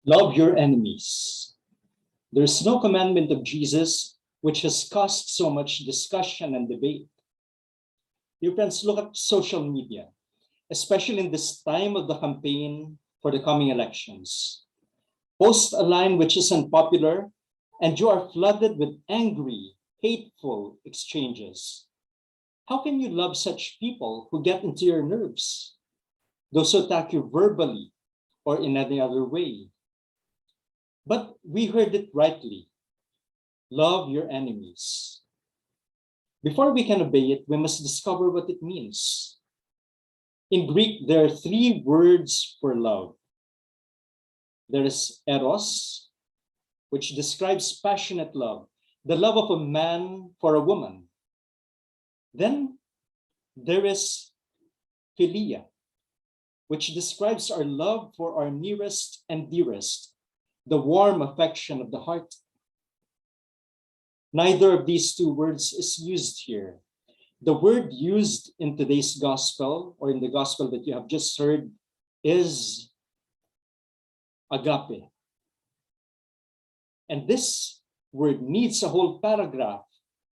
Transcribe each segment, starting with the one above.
Love your enemies. There's no commandment of Jesus which has caused so much discussion and debate. Dear friends, look at social media, especially in this time of the campaign for the coming elections. Post a line which is unpopular, and you are flooded with angry, hateful exchanges. How can you love such people who get into your nerves? Those who attack you verbally or in any other way. But we heard it rightly. Love your enemies. Before we can obey it, we must discover what it means. In Greek, there are three words for love. There is eros, which describes passionate love, the love of a man for a woman. Then there is philia, which describes our love for our nearest and dearest, the warm affection of the heart. Neither of these two words is used here. The word used in today's gospel, or in the gospel that you have just heard, is agape. And this word needs a whole paragraph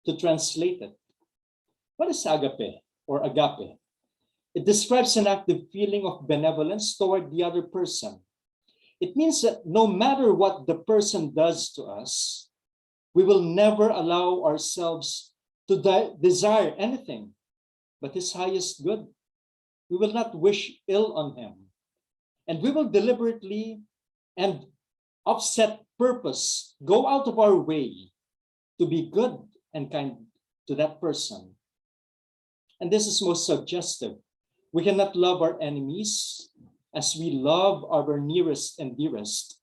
to translate it. What is agape or agape? It describes an active feeling of benevolence toward the other person. It means that no matter what the person does to us, we will never allow ourselves to desire anything but his highest good. We will not wish ill on him. And we will deliberately and of set purpose go out of our way to be good and kind to that person. And this is most suggestive. We cannot love our enemies as we love our nearest and dearest.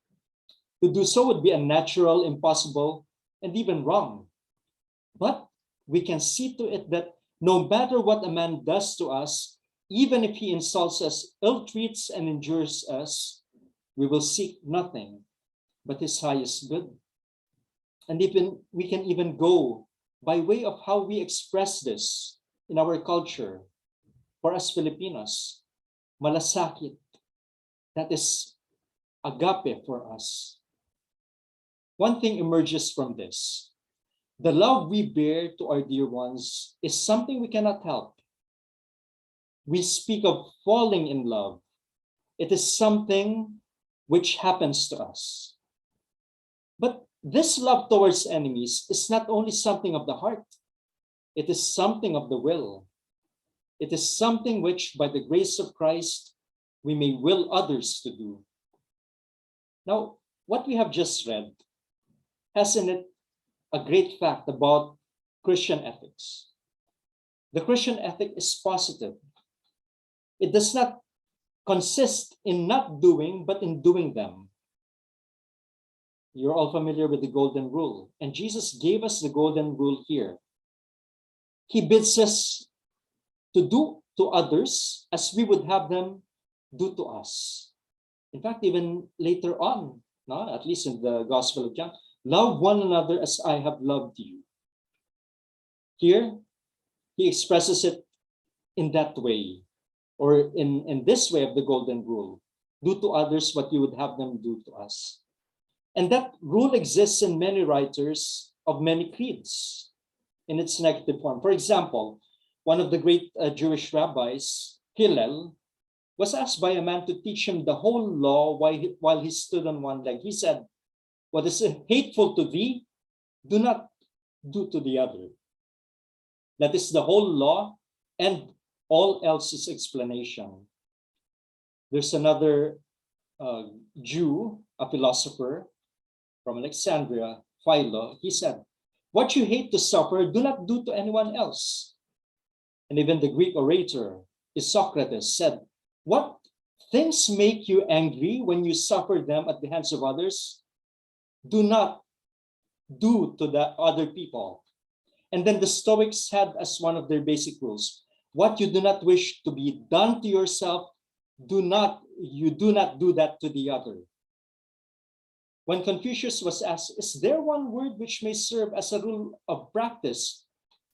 To do so would be unnatural, impossible, and even wrong. But we can see to it that no matter what a man does to us, even if he insults us, ill-treats and injures us, we will seek nothing but his highest good. And even we can even go by way of how we express this in our culture. For us Filipinos, malasakit, that is agape for us. One thing emerges from this. The love we bear to our dear ones is something we cannot help. We speak of falling in love. It is something which happens to us. But this love towards enemies is not only something of the heart, it is something of the will. It is something which, by the grace of Christ, we may will others to do. Now, what we have just read has in it a great fact about Christian ethics. The Christian ethic is positive. It does not consist in not doing, but in doing them. You're all familiar with the golden rule, and Jesus gave us the golden rule here. He bids us to do to others as we would have them do to us. In fact, even later on, no, at least in the Gospel of John, love one another as I have loved you. Here, he expresses it in that way, or in this way of the golden rule. Do to others what you would have them do to us. And that rule exists in many writers of many creeds in its negative form. For example, one of the great Jewish rabbis, Hillel, was asked by a man to teach him the whole law while he stood on one leg. He said, what is hateful to thee, do not do to the other. That is the whole law and all else's explanation. There's another Jew, a philosopher from Alexandria, Philo. He said, what you hate to suffer, do not do to anyone else. And even the Greek orator, Isocrates, said, what things make you angry when you suffer them at the hands of others? Do not do to the other people. And then the Stoics had as one of their basic rules, what you do not wish to be done to yourself, you do not do that to the other. When Confucius was asked, is there one word which may serve as a rule of practice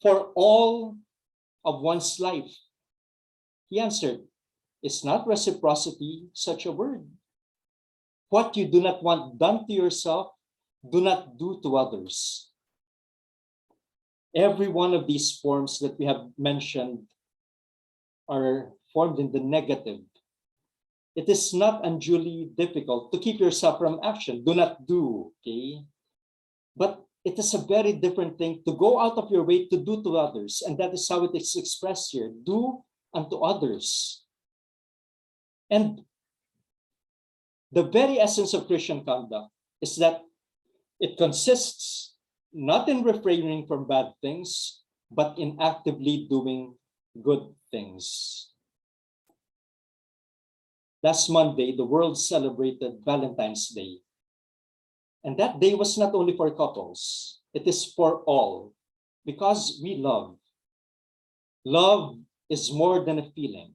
for all of one's life? He answered, is not reciprocity such a word? What you do not want done to yourself, do not do to others. Every one of these forms that we have mentioned are formed in the negative. It is not unduly difficult to keep yourself from action. Do not do, okay? But it is a very different thing to go out of your way to do to others. And that is how it is expressed here. Do unto others. And the very essence of Christian conduct is that it consists not in refraining from bad things, but in actively doing good things. Last Monday, the world celebrated Valentine's Day. And that day was not only for couples, it is for all, because we love. Love is more than a feeling.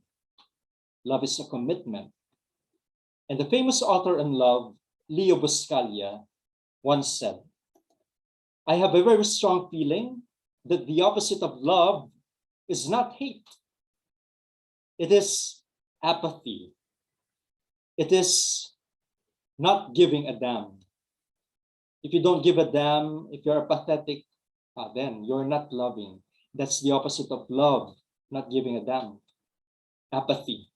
Love is a commitment. And the famous author on love, Leo Buscaglia, once said, I have a very strong feeling that the opposite of love is not hate. It is apathy. It is not giving a damn. If you don't give a damn, if you're apathetic, then you're not loving. That's the opposite of love, not giving a damn. Apathy.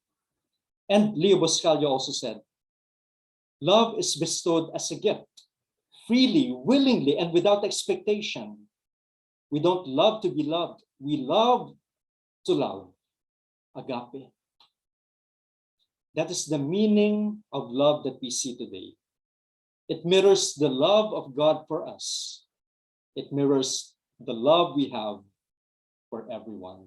And Leo Buscaglia also said, love is bestowed as a gift, freely, willingly, and without expectation. We don't love to be loved. We love to love. Agape. That is the meaning of love that we see today. It mirrors the love of God for us. It mirrors the love we have for everyone.